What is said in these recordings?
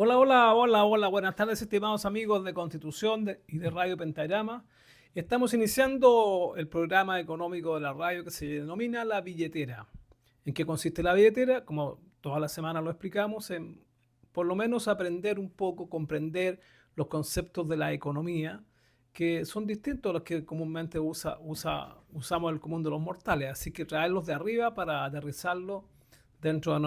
Hola, hola, hola, hola. Buenas tardes, estimados amigos de Constitución y de Radio Pentagrama. Estamos iniciando el programa económico de la radio que se denomina La Billetera. ¿En qué consiste la billetera? Como toda la semana lo explicamos, en por lo menos aprender un poco, comprender los conceptos de la economía que son distintos a los que comúnmente usamos el común de los mortales. Así que traerlos de arriba para aterrizarlos dentro de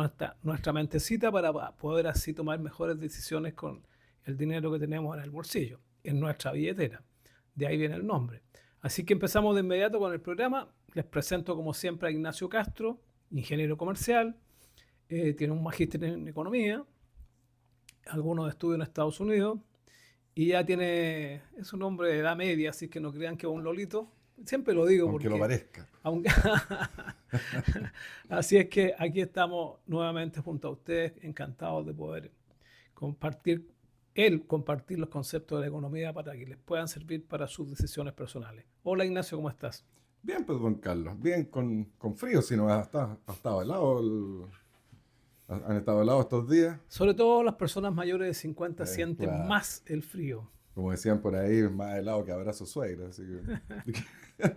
nuestra mentecita para poder así tomar mejores decisiones con el dinero que tenemos en el bolsillo, en nuestra billetera. De ahí viene el nombre. Así que empezamos de inmediato con el programa. Les presento como siempre a Ignacio Castro, ingeniero comercial, tiene un magíster en economía, algunos estudios en Estados Unidos y ya es un hombre de edad media, así que no crean que es un lolito. Siempre lo digo Aunque lo porque parezca. aunque así es que aquí estamos nuevamente junto a ustedes, encantados de poder compartir, compartir los conceptos de la economía para que les puedan servir para sus decisiones personales. Hola Ignacio, ¿cómo estás? Bien, pues, don Carlos. Bien, con frío, si no ha estado helado. Han estado helados estos días. Sobre todo las personas mayores de 50 sienten Claro, más el frío. como decían por ahí, más helado que abrazo suegra. Así que...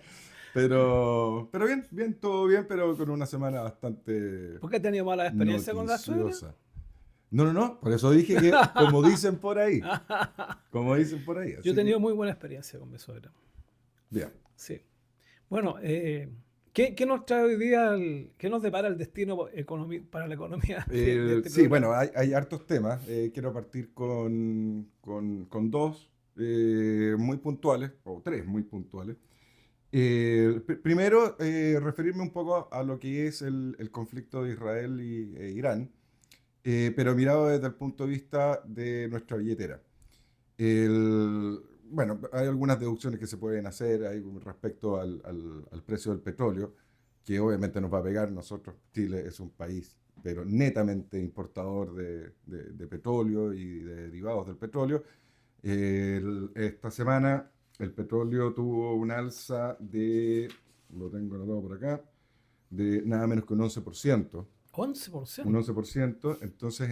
pero bien, bien, todo bien, pero con una semana bastante ¿Por qué has tenido mala experiencia con la suegra? noticiosa. No, no, no, por eso dije que, como dicen por ahí, como dicen por ahí. Yo he Así que, tenido muy buena experiencia con mi suegra. bien. Sí. Bueno, ¿qué nos trae hoy día, qué nos depara el destino para la economía de este Sí, bueno, programa? hay hartos temas. Quiero partir con dos muy puntuales, o tres muy puntuales. Primero, referirme un poco a lo que es el conflicto de Israel e Irán, pero mirado desde el punto de vista de nuestra billetera. Bueno, hay algunas deducciones que se pueden hacer hay respecto al precio del petróleo, que obviamente nos va a pegar. Nosotros, Chile es un país, pero netamente importador de petróleo y de derivados del petróleo. Esta semana el petróleo tuvo un alza lo tengo anotado por acá, de nada menos que un 11%. Un 11%. 11%. Entonces,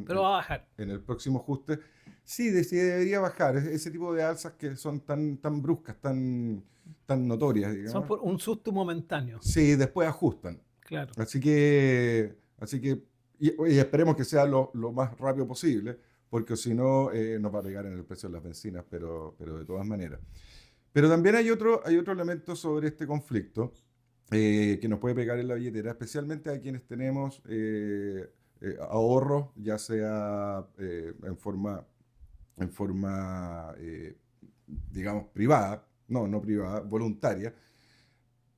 Pero va a bajar. en el próximo ajuste, sí debería bajar. Ese tipo de alzas que son tan bruscas, tan notorias, Son digamos. por un susto momentáneo. Sí, después ajustan. Claro. Así que y esperemos que sea lo más rápido posible, porque si no, nos va a pegar en el precio de las bencinas, pero de todas maneras. Pero también hay otro elemento sobre este conflicto que nos puede pegar en la billetera, especialmente a quienes tenemos ahorros, ya sea en forma, digamos, privada, no privada, voluntaria,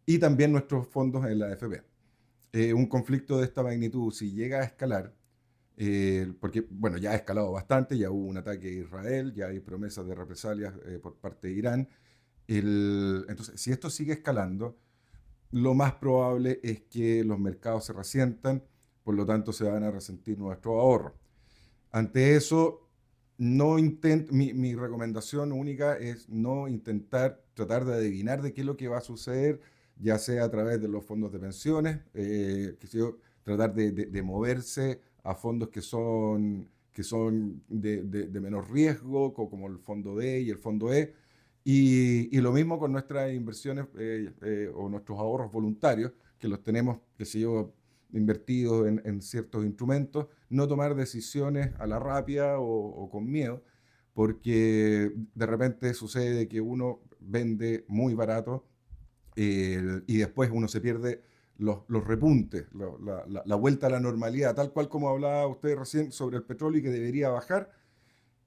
y también nuestros fondos en la AFP. Un conflicto de esta magnitud, si llega a escalar, porque, bueno, ya ha escalado bastante, ya hubo un ataque a Israel, ya hay promesas de represalias por parte de Irán. Entonces, si esto sigue escalando, lo más probable es que los mercados se resientan, por lo tanto se van a resentir nuestros ahorros. Ante eso, mi recomendación única es no intentar tratar de adivinar de qué es lo que va a suceder, ya sea a través de los fondos de pensiones, tratar de moverse a fondos que son de menor riesgo, como el fondo D y el fondo E. Y lo mismo con nuestras inversiones o nuestros ahorros voluntarios, que los tenemos, qué sé yo, invertidos en ciertos instrumentos, no tomar decisiones a la rápida o con miedo, porque de repente sucede que uno vende muy barato y después uno se pierde los repuntes, la vuelta a la normalidad, tal cual como hablaba usted recién sobre el petróleo y que debería bajar.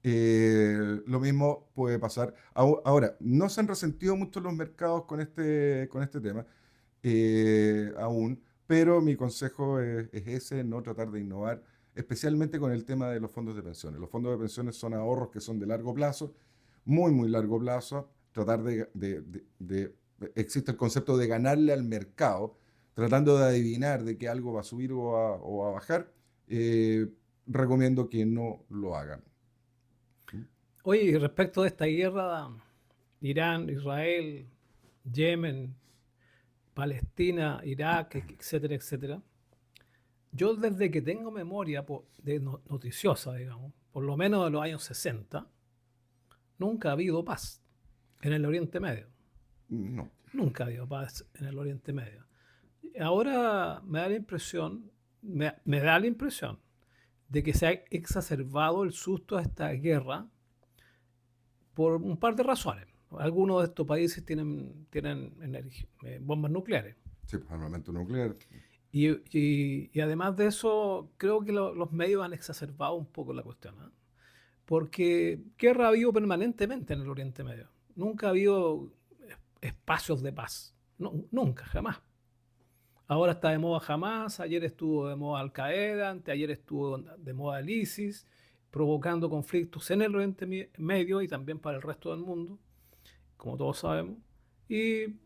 Lo mismo puede pasar. Ahora, no se han resentido mucho los mercados con este tema aún, pero mi consejo es ese, no tratar de innovar, especialmente con el tema de los fondos de pensiones. Los fondos de pensiones son ahorros que son de largo plazo, muy, muy largo plazo. Tratar existe el concepto de ganarle al mercado, tratando de adivinar de que algo va a subir o a bajar. eh, Recomiendo que no lo hagan. Oye, y respecto de esta guerra, Irán, Israel, Yemen, Palestina, Irak, etcétera, etcétera, yo desde que tengo memoria noticiosa, digamos, por lo menos de los años 60, nunca ha habido paz en el Oriente Medio. No. Nunca ha habido paz en el Oriente Medio. Ahora me da la impresión, me da la impresión de que se ha exacerbado el susto a esta guerra por un par de razones. Algunos de estos países tienen bombas nucleares. Sí, pues, armamento nuclear. Y además de eso, creo que los medios han exacerbado un poco la cuestión, ¿eh? Porque guerra ha habido permanentemente en el Oriente Medio. Nunca ha habido espacios de paz. No, nunca, jamás. Ahora está de moda Hamas, ayer estuvo de moda Al Qaeda, anteayer estuvo de moda el ISIS, provocando conflictos en el Oriente Medio y también para el resto del mundo, como todos sabemos. Y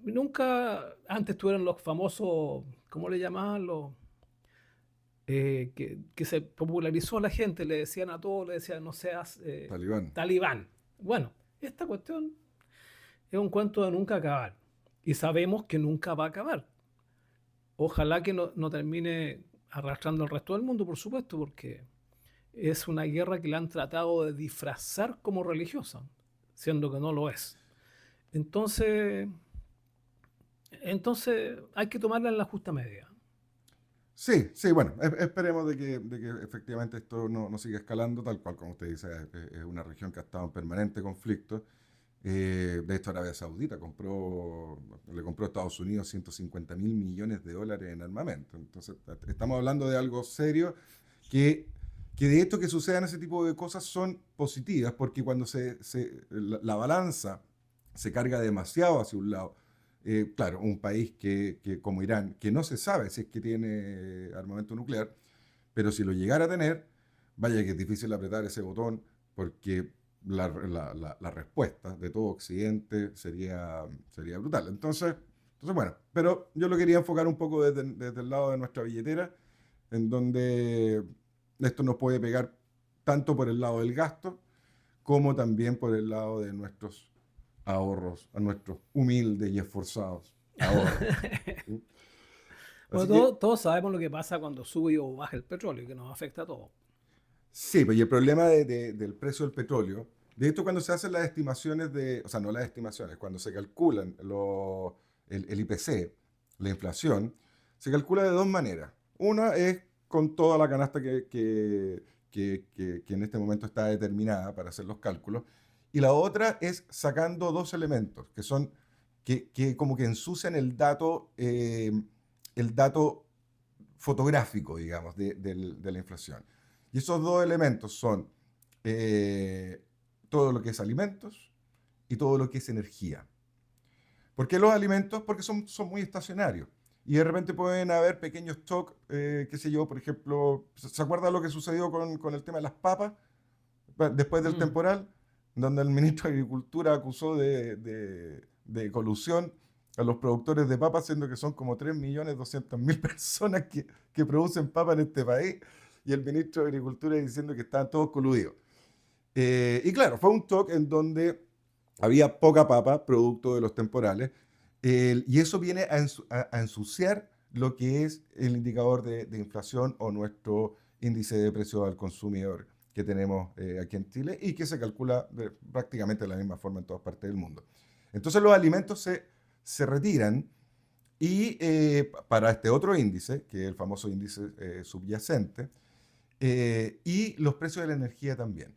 nunca, antes tuvieron los famosos, ¿cómo le llamaban? Que se popularizó la gente, le decían a todos, le decían no seas Talibán. talibán. Bueno, esta cuestión es un cuento de nunca acabar y sabemos que nunca va a acabar. Ojalá que no termine arrastrando al resto del mundo, por supuesto, porque es una guerra que la han tratado de disfrazar como religiosa, siendo que no lo es. Entonces hay que tomarla en la justa medida. Sí, sí, bueno, esperemos de que efectivamente esto no siga escalando, tal cual como usted dice, es una región que ha estado en permanente conflicto. De hecho, Arabia Saudita le compró a Estados Unidos 150.000 millones de dólares en armamento. Entonces, estamos hablando de algo serio que de hecho que sucedan ese tipo de cosas son positivas, porque cuando la balanza se carga demasiado hacia un lado, claro, un país como Irán, que no se sabe si es que tiene armamento nuclear, pero si lo llegara a tener, vaya que es difícil apretar ese botón, porque la respuesta de todo Occidente sería brutal. Entonces, bueno, pero yo lo quería enfocar un poco desde el lado de nuestra billetera, en donde esto nos puede pegar tanto por el lado del gasto, como también por el lado de nuestros ahorros, a nuestros humildes y esforzados ahorros. ¿Sí? Bueno, Así que, todos sabemos lo que pasa cuando sube o baja el petróleo, que nos afecta a todos. sí, pues y el problema del precio del petróleo, de hecho cuando se hacen las estimaciones o sea, no las estimaciones, cuando se calculan el IPC, la inflación, se calcula de dos maneras. Una es con toda la canasta que en este momento está determinada para hacer los cálculos, y la otra es sacando dos elementos, que son que como que ensucian el dato fotográfico, digamos, de la inflación. Y esos dos elementos son eh, todo lo que es alimentos y todo lo que es energía. ¿Por qué los alimentos? Porque son muy estacionarios. Y de repente pueden haber pequeños shocks, qué sé yo, por ejemplo, ¿se acuerda lo que sucedió con el tema de las papas después del Mm. temporal? Donde el ministro de Agricultura acusó de colusión a los productores de papas, siendo que son como 3.200.000 personas que producen papas en este país, y el ministro de Agricultura diciendo que estaban todos coludidos. Y claro, fue un shock en donde había poca papa, producto de los temporales, y eso viene a ensuciar lo que es el indicador de inflación o nuestro índice de precio al consumidor que tenemos aquí en Chile y que se calcula prácticamente de la misma forma en todas partes del mundo. Entonces los alimentos se retiran y para este otro índice, que es el famoso índice subyacente, y los precios de la energía también.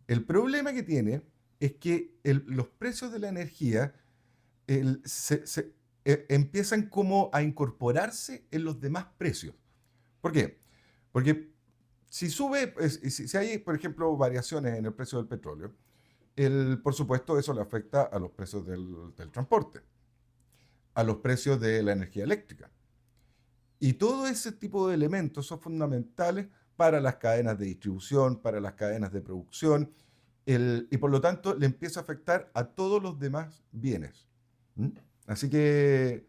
El problema que tiene es que los precios de la energía empiezan como a incorporarse en los demás precios. ¿Por qué? Porque si sube, si hay, por ejemplo, variaciones en el precio del petróleo, por supuesto eso le afecta a los precios del transporte, a los precios de la energía eléctrica. Y todo ese tipo de elementos son fundamentales para las cadenas de distribución, para las cadenas de producción, y por lo tanto le empieza a afectar a todos los demás bienes. ¿Mm? Así que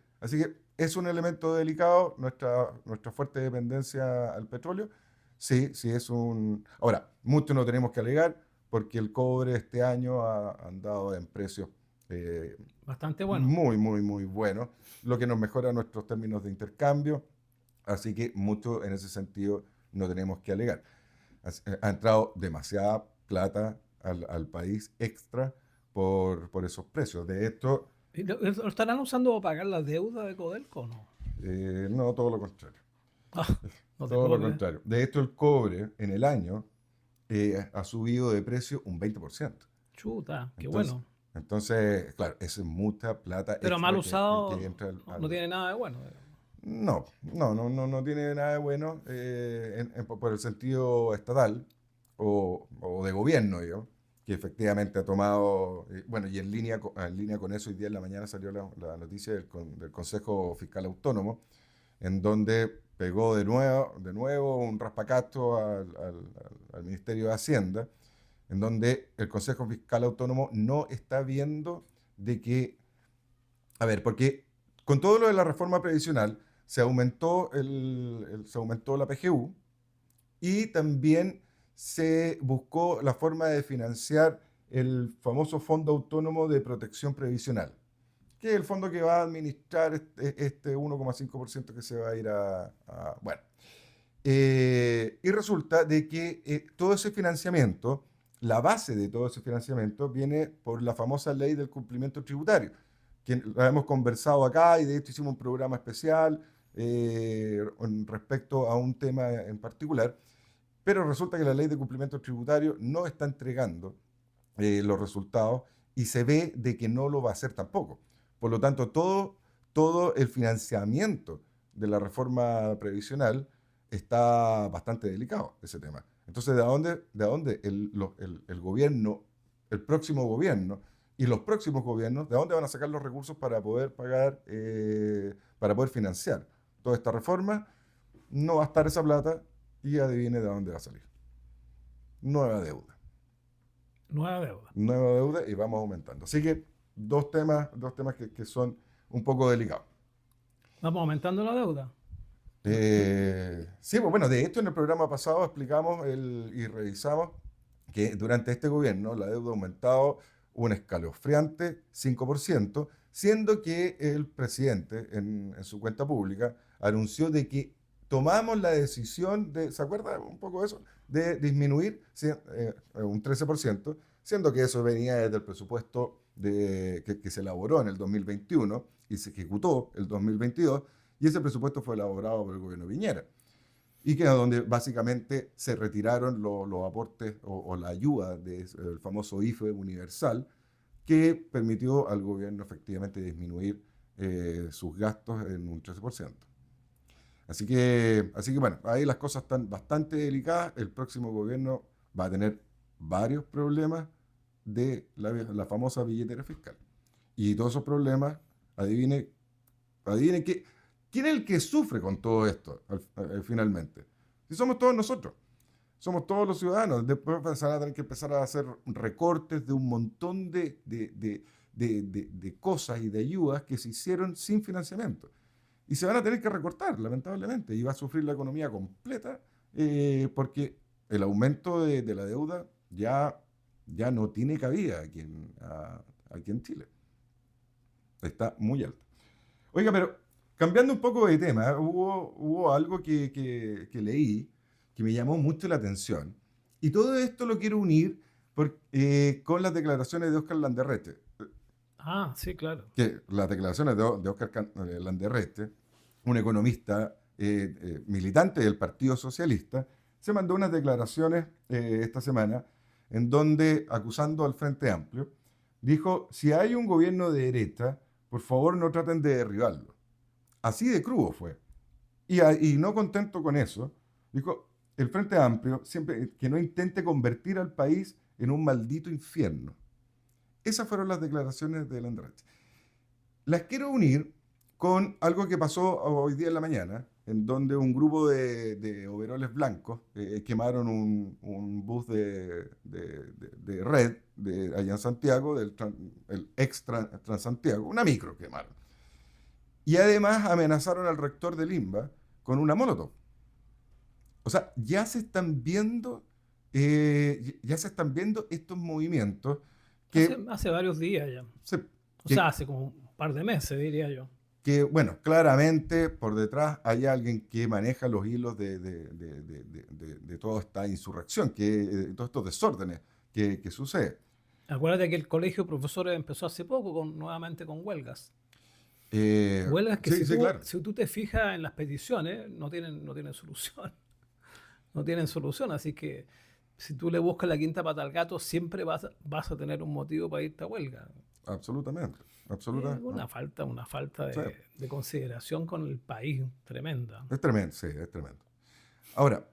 es un elemento delicado nuestra fuerte dependencia al petróleo. Sí, sí es un... Ahora, mucho no tenemos que alegar porque el cobre este año ha andado en precios eh, Bastante bueno. muy, muy, muy buenos, lo que nos mejora nuestros términos de intercambio. Así que mucho en ese sentido no tenemos que alegar. Ha entrado demasiada plata al país extra por esos precios. De esto, ¿Y lo estarán usando para pagar la deuda de Codelco o no? no, todo lo contrario. Ah, no te Todo puedo lo creer. contrario. De esto, el cobre en el año ha subido de precio un 20%. Chuta, qué Entonces, bueno. claro, eso es mucha plata Pero mal extra que usado entra no tiene nada de bueno. No tiene nada de bueno por el sentido estatal o de gobierno, yo, que efectivamente ha tomado, bueno, y en línea con eso, hoy día en la mañana salió la noticia del Consejo Fiscal Autónomo, en donde pegó de nuevo un raspacato al Ministerio de Hacienda, en donde el Consejo Fiscal Autónomo no está viendo de que, a ver, porque con todo lo de la reforma previsional se aumentó la PGU y también se buscó la forma de financiar el famoso Fondo Autónomo de Protección Previsional, que es el fondo que va a administrar este 1,5% que se va a ir bueno. Y resulta de que todo ese financiamiento, la base de todo ese financiamiento viene por la famosa ley del cumplimiento tributario, que la hemos conversado acá y de hecho hicimos un programa especial respecto a un tema en particular, pero resulta que la ley de cumplimiento tributario no está entregando los resultados y se ve de que no lo va a hacer tampoco. Por lo tanto, todo el financiamiento de la reforma previsional está bastante delicado, ese tema. Entonces, ¿de dónde el gobierno, el próximo gobierno y los próximos gobiernos, de dónde van a sacar los recursos para poder pagar, para poder financiar toda esta reforma? No va a estar esa plata y adivine de dónde va a salir. Nueva deuda. Nueva deuda. Nueva deuda y vamos aumentando. Así que dos temas que son un poco delicados. Vamos aumentando la deuda. Sí, pues bueno, de hecho en el programa pasado explicamos y revisamos que durante este gobierno la deuda ha aumentado un escalofriante 5%, siendo que el presidente en su cuenta pública anunció de que tomamos la decisión de, ¿se acuerda un poco de eso? De disminuir un 13%, siendo que eso venía desde el presupuesto que se elaboró en el 2021 y se ejecutó el 2022, y ese presupuesto fue elaborado por el gobierno Piñera y que es donde básicamente se retiraron los aportes o la ayuda del famoso IFE universal que permitió al gobierno efectivamente disminuir sus gastos en un 13%. Así que bueno, ahí las cosas están bastante delicadas. El próximo gobierno va a tener varios problemas de la famosa billetera fiscal. Y todos esos problemas, adivine quién es el que sufre con todo esto finalmente. Si somos todos nosotros, somos todos los ciudadanos. Después van a tener que empezar a hacer recortes de un montón de cosas y de ayudas que se hicieron sin financiamiento. Y se van a tener que recortar, lamentablemente, y va a sufrir la economía completa porque el aumento de la deuda ya no tiene cabida aquí en Chile. Está muy alto. Oiga, pero cambiando un poco de tema, hubo algo que leí que me llamó mucho la atención. Y todo esto lo quiero unir con las declaraciones de Óscar Landerrete. Ah, sí, claro. Que las declaraciones de Óscar Landerrete, un economista militante del Partido Socialista, se mandó unas declaraciones esta semana en donde, acusando al Frente Amplio, dijo, si hay un gobierno de derecha, por favor no traten de derribarlo. Así de crudo fue. Y no contento con eso, dijo, el Frente Amplio siempre que no intente convertir al país en un maldito infierno. Esas fueron las declaraciones de Landerrete. Las quiero unir con algo que pasó hoy día en la mañana, en donde un grupo de overoles blancos quemaron un bus de Red allá en Santiago, el ex Transantiago, una micro quemaron. Y además amenazaron al rector de Limba con una molotov. O sea, ya se están viendo estos movimientos Hace, que, hace varios días ya. se- O sea, que hace como un par de meses, diría yo. que, bueno, claramente por detrás hay alguien que maneja los hilos de toda esta insurrección, todos estos desórdenes que sucede. Acuérdate que el colegio de profesores empezó hace poco nuevamente con huelgas. Eh, Huelgas que sí, sí, claro, si tú te fijas en las peticiones, no tienen solución. No tienen solución, así que si tú le buscas la quinta pata al gato, siempre vas a tener un motivo para irte a huelga. absolutamente, Una falta sí, de consideración con el país tremenda. es tremendo, sí, es tremendo. Ahora,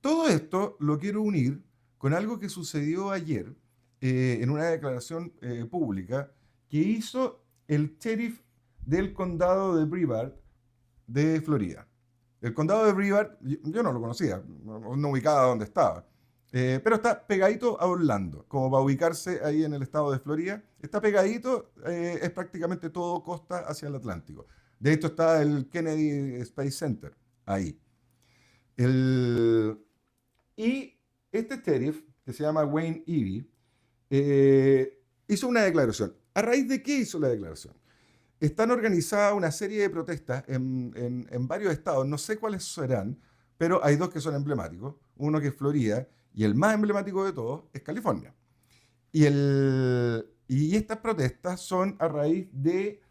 todo esto lo quiero unir con algo que sucedió ayer en una declaración pública que hizo el sheriff del condado de Brevard de Florida. El condado de Brevard, yo no lo conocía, no ubicaba dónde estaba, pero está pegadito a Orlando, como para ubicarse ahí en el estado de Florida. Está pegadito, es prácticamente todo costa hacia el Atlántico. De hecho está el Kennedy Space Center ahí. El, y este sheriff, que se llama Wayne Ivey, hizo una declaración. ¿A raíz de qué hizo la declaración? Están organizadas una serie de protestas en varios estados, no sé cuáles serán, pero hay dos que son emblemáticos, uno que es Florida y el más emblemático de todos es California. Y estas protestas son a raíz de,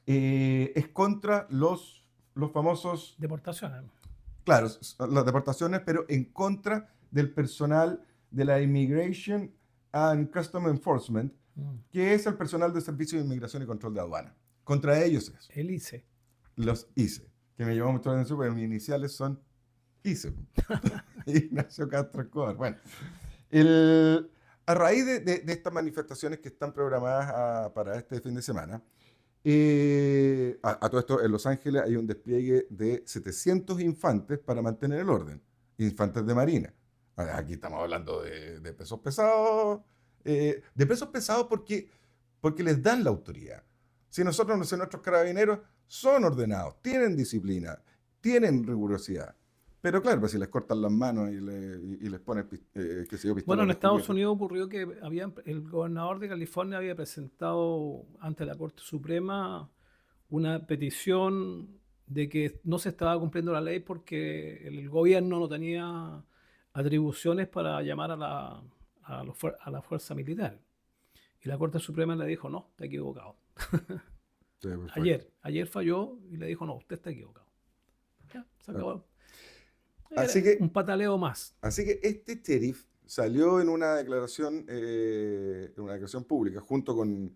es contra los famosos, Deportaciones. claro, las deportaciones, pero en contra del personal de la Immigration and Custom Enforcement, que es el personal de Servicio de Inmigración y Control de Aduana. Contra ellos es. El ICE. Los ICE, que me llamó mucho la atención porque mis iniciales son ICE. Ignacio Castro Escobar. Bueno, a raíz de estas manifestaciones que están programadas para este fin de semana, a todo esto, en Los Ángeles hay un despliegue de 700 infantes para mantener el orden, infantes de marina. Aquí estamos hablando de pesos pesados, porque les dan la autoridad. Si nosotros, no sé, nuestros carabineros son ordenados, tienen disciplina, tienen rigurosidad. Pero claro, pues si les cortan las manos y les ponen, qué sé yo, Bueno, pistolas en de Estados juguete. Unidos ocurrió que el gobernador de California había presentado ante la Corte Suprema una petición de que no se estaba cumpliendo la ley porque el gobierno no tenía atribuciones para llamar a la fuerza militar. Y la Corte Suprema le dijo, no, está equivocado. Sí, perfecto. Ayer falló y le dijo, no, usted está equivocado. Ya, se acabó. Era Así que un pataleo más. Así que este sheriff salió en una declaración pública junto no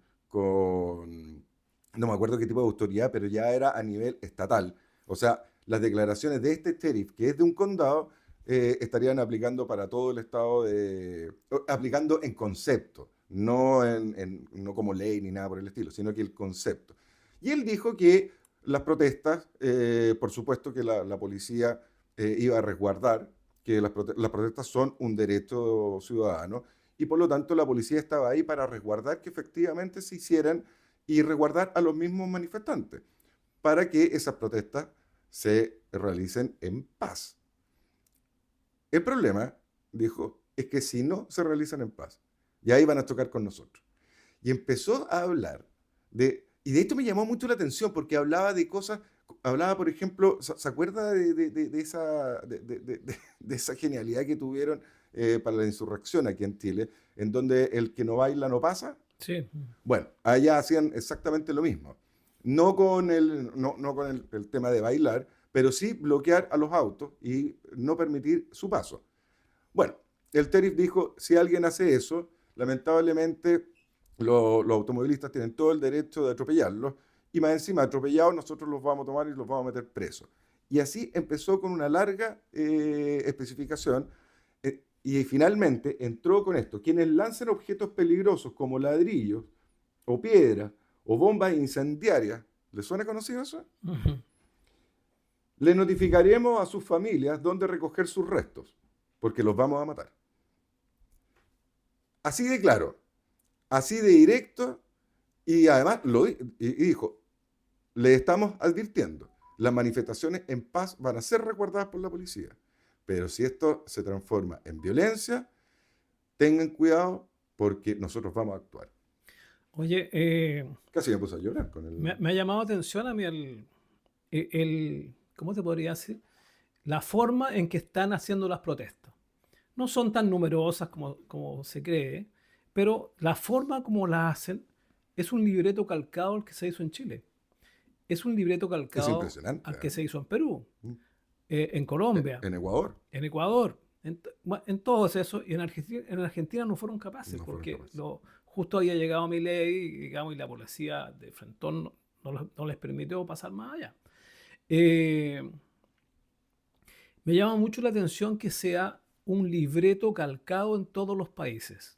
me acuerdo qué tipo de autoridad, pero ya era a nivel estatal. O sea, las declaraciones de este sheriff, que es de un condado, estarían aplicando para todo el estado aplicando en concepto, no como ley ni nada por el estilo, sino que el concepto. Y él dijo que las protestas, por supuesto que la policía iba a resguardar que las protestas son un derecho ciudadano y por lo tanto la policía estaba ahí para resguardar que efectivamente se hicieran y resguardar a los mismos manifestantes para que esas protestas se realicen en paz. El problema, dijo, es que si no se realizan en paz, ya iban a chocar con nosotros. Y empezó a hablar y de esto me llamó mucho la atención porque hablaba de cosas, hablaba, por ejemplo, ¿se acuerda de esa genialidad que tuvieron para la insurrección aquí en Chile, en donde el que no baila no pasa? Sí. Bueno, allá hacían exactamente lo mismo. No con el tema de bailar, pero sí bloquear a los autos y no permitir su paso. Bueno, el sheriff dijo, si alguien hace eso, lamentablemente los automovilistas tienen todo el derecho de atropellarlos y más encima atropellados nosotros los vamos a tomar y los vamos a meter presos. Y así empezó con una larga especificación y finalmente entró con esto. Quienes lancen objetos peligrosos como ladrillos o piedras o bombas incendiarias, ¿les suena conocido eso? Ujú. Le notificaremos a sus familias dónde recoger sus restos, porque los vamos a matar. Así de claro, así de directo, y además y dijo, le estamos advirtiendo, las manifestaciones en paz van a ser resguardadas por la policía, pero si esto se transforma en violencia, tengan cuidado porque nosotros vamos a actuar. Oye, Casi me puse a llorar con me ha llamado atención a mí ¿cómo te podría decir? La forma en que están haciendo las protestas. No son tan numerosas como se cree, pero la forma como las hacen es un libreto calcado al que se hizo en Chile. Es un libreto Es calcado impresionante, al que ¿eh? se hizo en Perú, Mm. en Colombia, En Ecuador en Ecuador, en todos esos, y en Argentina no fueron capaces, no fueron porque capaces. justo había llegado Milei, digamos, y la policía de Frentón no les permitió pasar más allá. Eh, Me llama mucho la atención que sea un libreto calcado en todos los países.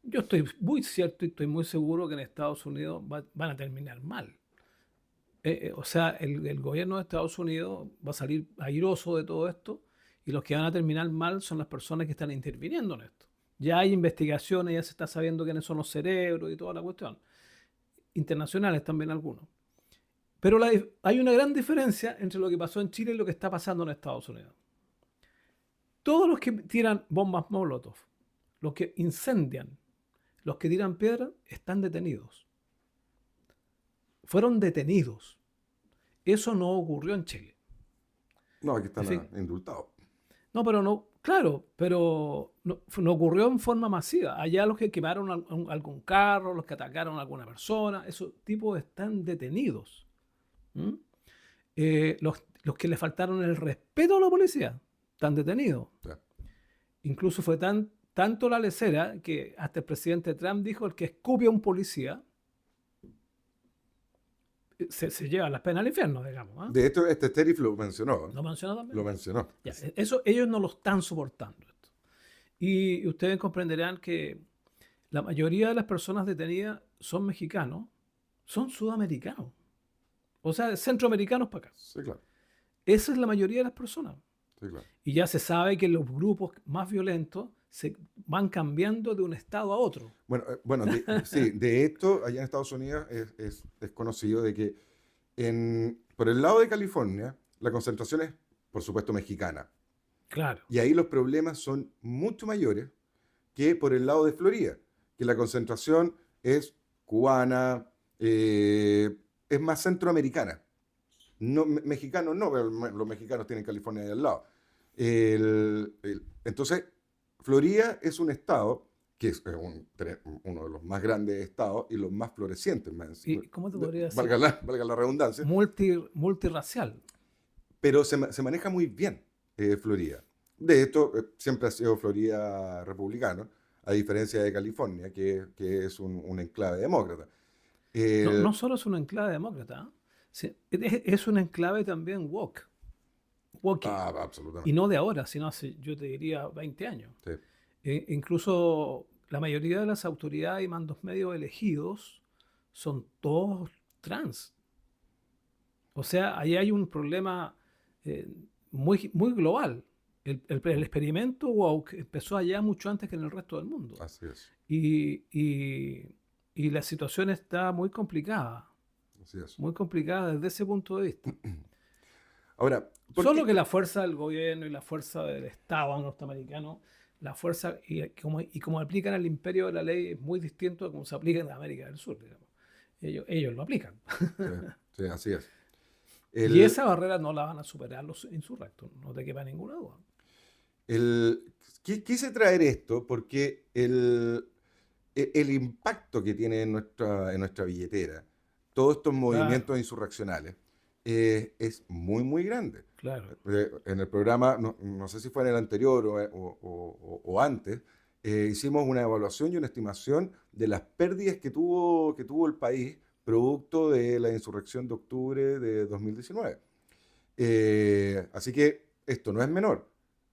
Yo estoy muy cierto y estoy muy seguro que en Estados Unidos van a terminar mal. O sea, el gobierno de Estados Unidos va a salir airoso de todo esto y los que van a terminar mal son las personas que están interviniendo en esto. Ya hay investigaciones, ya se está sabiendo quiénes son los cerebros y toda la cuestión. Internacionales también algunos. Pero hay una gran diferencia entre lo que pasó en Chile y lo que está pasando en Estados Unidos. Todos los que tiran bombas Molotov, los que incendian, los que tiran piedras, están detenidos. Fueron detenidos. Eso no ocurrió en Chile. No, aquí En están fin, indultados. no, pero no, claro, pero no ocurrió en forma masiva. Allá los que quemaron algún carro, los que atacaron a alguna persona, esos tipos están detenidos. ¿Mm? Los que le faltaron el respeto a la policía están detenidos. O sea, Incluso fue tanto la lecera que hasta el presidente Trump dijo: el que escupe a un policía se lleva las penas al infierno, digamos. ¿Ah? de hecho, este sheriff lo mencionó, ¿eh? ¿Lo mencionó también? Lo mencionó. Ya, eso ellos no lo están soportando. Esto. Y ustedes comprenderán que la mayoría de las personas detenidas son mexicanos, son sudamericanos. O sea, centroamericanos para acá. Sí, claro. Esa es la mayoría de las personas. Sí, claro. Y ya se sabe que los grupos más violentos se van cambiando de un estado a otro. Bueno, sí, de hecho, allá en Estados Unidos es conocido de que por el lado de California, la concentración es, por supuesto, mexicana. Claro. Y ahí los problemas son mucho mayores que por el lado de Florida, que la concentración es cubana, es más centroamericana. No, mexicanos no, pero los mexicanos tienen California ahí al lado. Entonces, Florida es un estado que es uno de los más grandes estados y los más florecientes, ¿Y cómo te podría decir? valga la redundancia, Multirracial. pero se maneja muy bien Florida. De hecho, siempre ha sido Florida republicano, a diferencia de California, que es un enclave demócrata. No, El- no solo es un enclave demócrata, ¿eh? Sí, es un enclave también woke. Y absolutamente. no de ahora, sino hace, yo te diría, 20 años. Sí, Incluso la mayoría de las autoridades y mandos medios elegidos son todos trans. O sea, ahí hay un problema eh, muy global. El experimento woke empezó allá mucho antes que en el resto del mundo. así es. Y, y- y la situación está Así es. muy complicada desde ese punto de vista. Ahora, ¿por Solo qué? que la fuerza del gobierno y la fuerza del Estado norteamericano, la fuerza y como aplican el imperio de la ley es muy distinto a cómo se aplica en América del Sur, digamos. Ellos lo aplican. Sí, sí, así es. Y El, esa barrera no la van a superar los insurrectos, no te quepa ninguna duda. quise traer esto porque el impacto que tiene en nuestra billetera, todos estos Claro, movimientos insurreccionales, es muy, muy grande. claro. En el programa, no sé si fue en el anterior o antes, hicimos una evaluación y una estimación de las pérdidas que tuvo el país producto de la insurrección de octubre de 2019. Así que esto no es menor,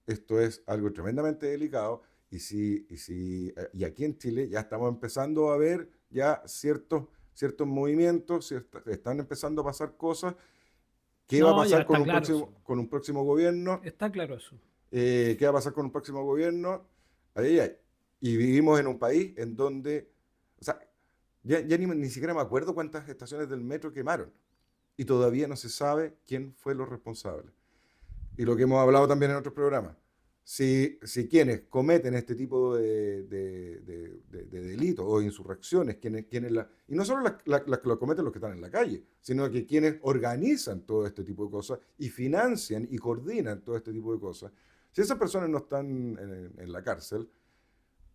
esto es algo tremendamente delicado y aquí en Chile ya estamos empezando a ver ya ciertos movimientos, están empezando a pasar cosas. ¿Qué va a No, ya pasar con está un claro próximo, eso. con un próximo gobierno? Está claro eso. ¿Qué va a pasar con un próximo gobierno? Ay, ay, ay. Y vivimos en un país en donde, o sea, ya ni siquiera me acuerdo cuántas estaciones del metro quemaron. Y todavía no se sabe quién fue los responsables. Y lo que hemos hablado también en otros programas. si quienes cometen este tipo de delitos o insurrecciones, y no solo las que lo cometen los que están en la calle, sino que quienes organizan todo este tipo de cosas y financian y coordinan todo este tipo de cosas, si esas personas no están en la cárcel,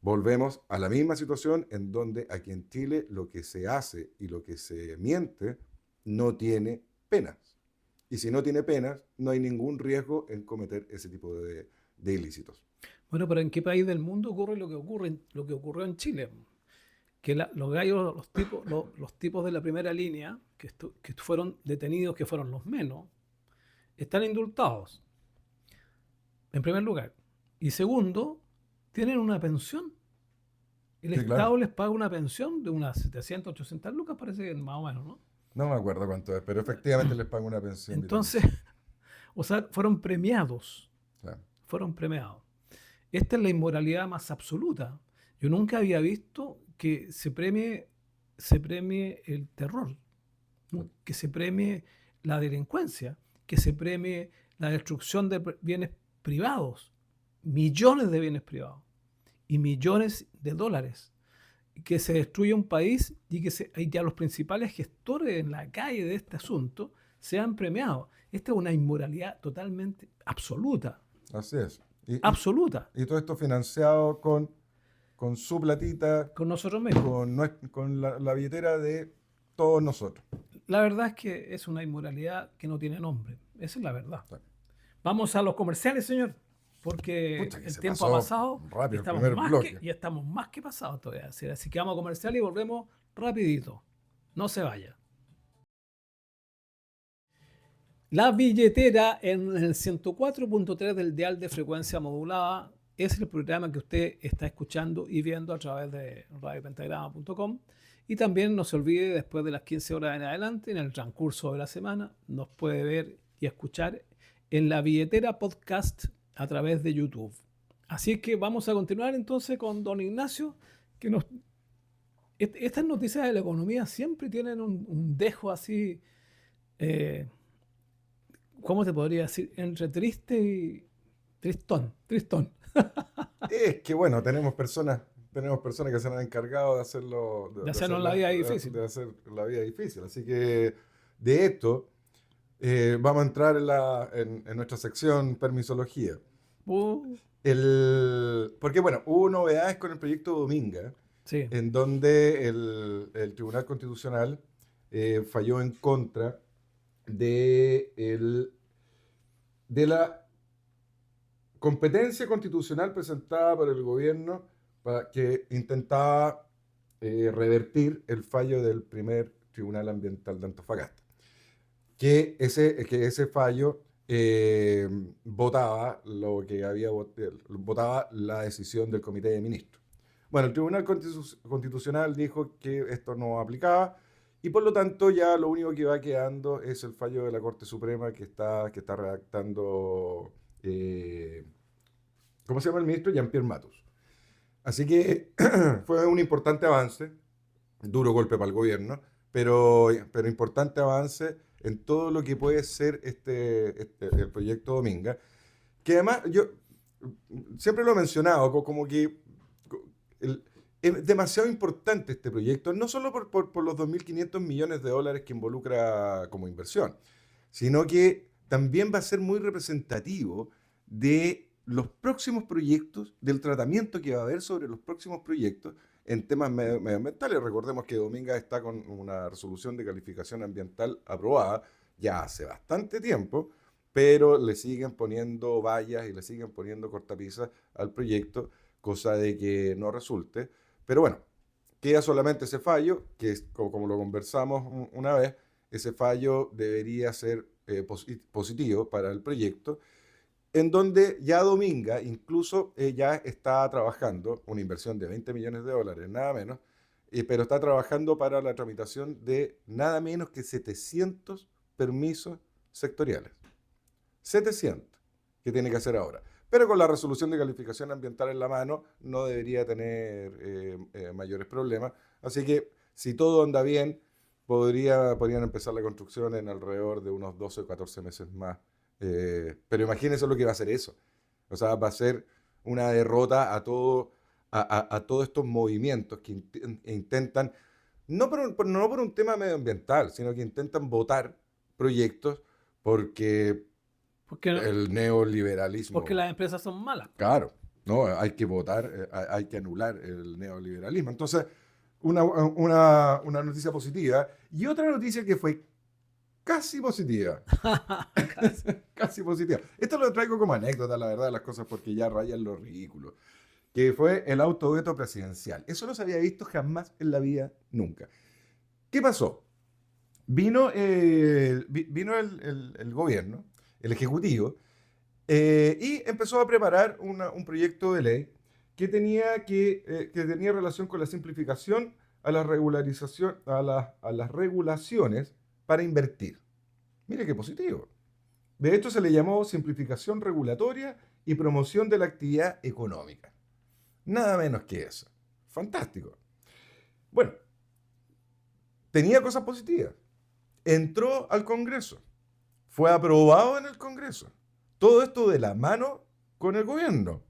volvemos a la misma situación en donde aquí en Chile lo que se hace y lo que se miente no tiene penas. Y si no tiene penas, no hay ningún riesgo en cometer ese tipo de ilícitos. Bueno, pero ¿en qué país del mundo ocurre lo que ocurrió en Chile? Que los gallos, los tipos de la primera línea, que fueron detenidos, que fueron los menos, están indultados, en primer lugar. Y segundo, tienen una pensión. El Sí, Estado claro. les paga una pensión de unas 700, 800 lucas, parece que más o menos, ¿no? No me acuerdo cuánto es, pero efectivamente les pagan una pensión Entonces, vitalicia. o sea, fueron premiados, Claro. fueron premiados. Esta es la inmoralidad más absoluta. Yo nunca había visto que se premie el terror, ¿no? Que se premie la delincuencia, que se premie la destrucción de bienes privados, millones de bienes privados y millones de dólares, que se destruya un país y que a los principales gestores en la calle de este asunto sean premiados. Esta es una inmoralidad totalmente absoluta, Así es. absoluta, Y todo esto financiado con su platita, con nosotros mismos. con la billetera de todos nosotros. La verdad es que es una inmoralidad que no tiene nombre. Esa es la verdad. Claro. Vamos a los comerciales, señor, porque Pucha, que el se tiempo ha pasó pasado rápido el primer bloque. y estamos más que pasados todavía. Así que vamos a comercial y volvemos rapidito. No se vaya. La billetera en el 104.3 del dial de frecuencia modulada es el programa que usted está escuchando y viendo a través de radiopentagrama.com. Y también no se olvide, después de las 15 horas en adelante, en el transcurso de la semana, nos puede ver y escuchar en la billetera podcast a través de YouTube. Así que vamos a continuar entonces con don Ignacio, que estas noticias de la economía siempre tienen un dejo así, eh, ¿cómo te podría decir? Entre triste y tristón, tristón. Es que bueno, tenemos personas que se han encargado de hacerlo, De hacernos la vida difícil. de hacer la vida difícil. Así que de esto vamos a entrar en nuestra sección permisología. Uh, Porque bueno, hubo novedades con el proyecto Dominga, sí, en donde el Tribunal Constitucional falló en contra de la competencia constitucional presentada por el gobierno que intentaba revertir el fallo del primer Tribunal Ambiental de Antofagasta. Que ese fallo votaba la decisión del Comité de Ministros. Bueno, el Tribunal Constitucional dijo que esto no aplicaba y por lo tanto ya lo único que va quedando es el fallo de la Corte Suprema que está redactando, ¿cómo se llama el ministro? Jean-Pierre Matus. Así que fue un importante avance, duro golpe para el gobierno, pero importante avance en todo lo que puede ser el proyecto Dominga, que además yo siempre lo he mencionado, como que es demasiado importante este proyecto, no solo por los 2.500 millones de dólares que involucra como inversión, sino que también va a ser muy representativo de los próximos proyectos, del tratamiento que va a haber sobre los próximos proyectos en temas medioambientales. Recordemos que Dominga está con una resolución de calificación ambiental aprobada ya hace bastante tiempo, pero le siguen poniendo vallas y le siguen poniendo cortapisas al proyecto, cosa de que no resulte. Pero bueno, queda solamente ese fallo, que es, como lo conversamos una vez, ese fallo debería ser positivo para el proyecto, en donde ya Dominga incluso ya está trabajando, una inversión de 20 millones de dólares, nada menos, pero está trabajando para la tramitación de nada menos que 700 permisos sectoriales. 700 que tiene que hacer ahora. Pero con la resolución de calificación ambiental en la mano no debería tener mayores problemas. Así que si todo anda bien, podrían empezar la construcción en alrededor de unos 12 o 14 meses más. Pero imagínense lo que va a hacer eso. O sea, va a ser una derrota a todos estos movimientos que intentan, no por un tema medioambiental, sino que intentan votar proyectos porque Porque, el porque neoliberalismo, las empresas son malas. claro, ¿no? Hay que votar, hay que anular el neoliberalismo. Entonces, una noticia positiva y otra noticia que fue casi positiva. Casi. Casi positiva. Esto lo traigo como anécdota, la verdad, de las cosas, porque ya rayan lo ridículo. Que fue el autoveto presidencial. Eso no se había visto jamás en la vida, nunca. ¿Qué pasó? Vino el gobierno, el ejecutivo, y empezó a preparar un proyecto de ley que tenía relación con la simplificación a la regularización, a las regulaciones para invertir. Mire qué positivo. De hecho, se le llamó simplificación regulatoria y promoción de la actividad económica. Nada menos que eso. Fantástico. Bueno, tenía cosas positivas. Entró al Congreso. Fue aprobado en el Congreso. Todo esto de la mano con el gobierno.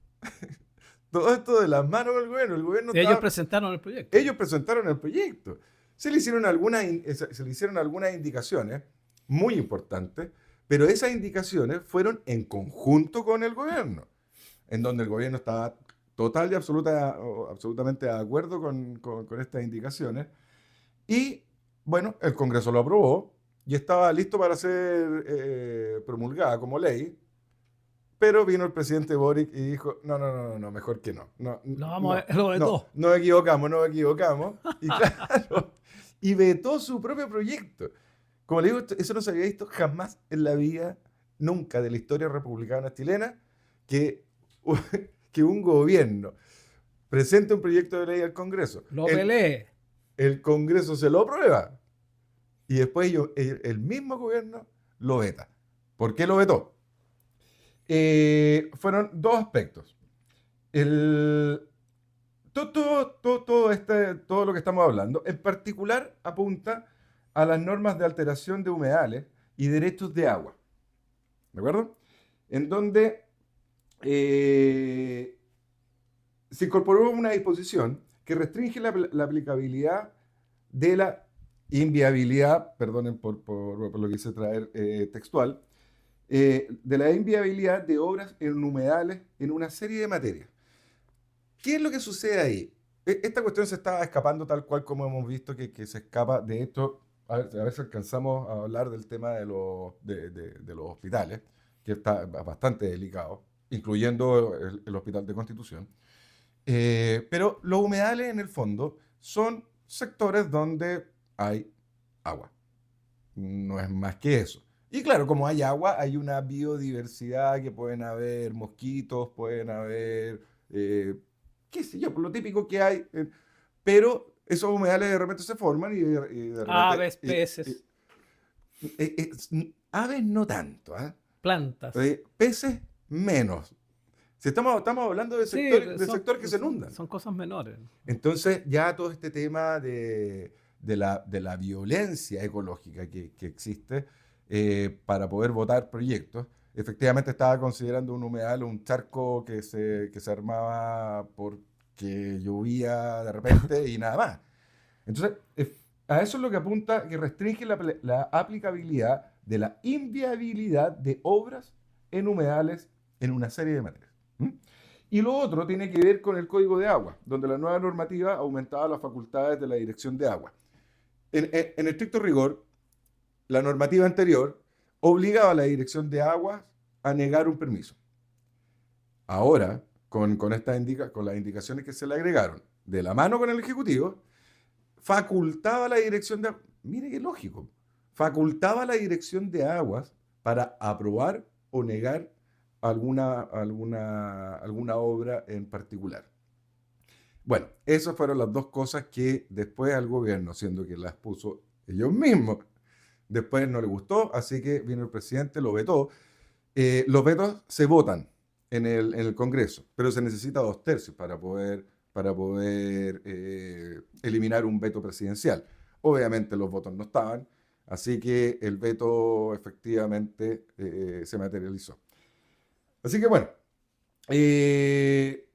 Todo esto de la mano con el gobierno. El gobierno Ellos estaba... presentaron el proyecto. Ellos presentaron el proyecto. Se le hicieron algunas indicaciones muy importantes, pero esas indicaciones fueron en conjunto con el gobierno, en donde el gobierno estaba total y absolutamente de acuerdo con estas indicaciones. Y bueno, el Congreso lo aprobó y estaba listo para ser promulgada como ley, pero vino el presidente Boric y dijo, no, no, no, no, mejor que no. No, Lo vamos no, a lo no, vetó. nos equivocamos, nos equivocamos. Y claro, y vetó su propio proyecto. Como le digo, eso no se había visto jamás en la vida, nunca, de la historia republicana chilena, que, que un gobierno presente un proyecto de ley al Congreso. Lo peleé. El Congreso se lo aprueba y después el mismo gobierno lo veta. ¿Por qué lo vetó? Fueron dos aspectos. El, todo lo que estamos hablando, en particular apunta a las normas de alteración de humedales y derechos de agua. ¿De acuerdo? En donde se incorporó una disposición que restringe la aplicabilidad de la inviabilidad, perdonen por lo que quise traer textual, de la inviabilidad de obras en humedales en una serie de materias. ¿Qué es lo que sucede ahí? Esta cuestión se estaba escapando tal cual como hemos visto que se escapa. De esto, a ver si alcanzamos a hablar del tema de los hospitales, que está bastante delicado, incluyendo el Hospital de Constitución. Pero los humedales, en el fondo, son sectores donde hay agua. No es más que eso. Y claro, como hay agua, hay una biodiversidad, que pueden haber mosquitos, pueden haber, qué sé yo, lo típico que hay. Pero esos humedales de repente se forman y de repente... Aves, peces, aves no tanto, ¿ah? plantas. Peces menos. Si estamos hablando Sí, de sectores que se inundan. son cosas menores. Entonces, ya todo este tema de la violencia ecológica que existe para poder votar proyectos, efectivamente estaba considerando un humedal, un charco que se armaba porque llovía de repente y nada más. Entonces, a eso es lo que apunta, que restringe la aplicabilidad de la inviabilidad de obras en humedales en una serie de materias. ¿Mm? Y lo otro tiene que ver con el Código de Agua, donde la nueva normativa aumentaba las facultades de la Dirección de Agua. En estricto rigor, la normativa anterior obligaba a la Dirección de Aguas a negar un permiso. Ahora, con las indicaciones que se le agregaron de la mano con el Ejecutivo, facultaba a la Dirección de Aguas, mire qué lógico, facultaba a la Dirección de Aguas para aprobar o negar alguna obra en particular. Bueno, esas fueron las dos cosas que después al gobierno, siendo que las puso ellos mismos, después no le gustó, así que vino el presidente, lo vetó. Los vetos se votan en el Congreso, pero se necesita 2/3 para poder eliminar un veto presidencial. Obviamente los votos no estaban, así que el veto efectivamente se materializó. Así que bueno, ¿Qué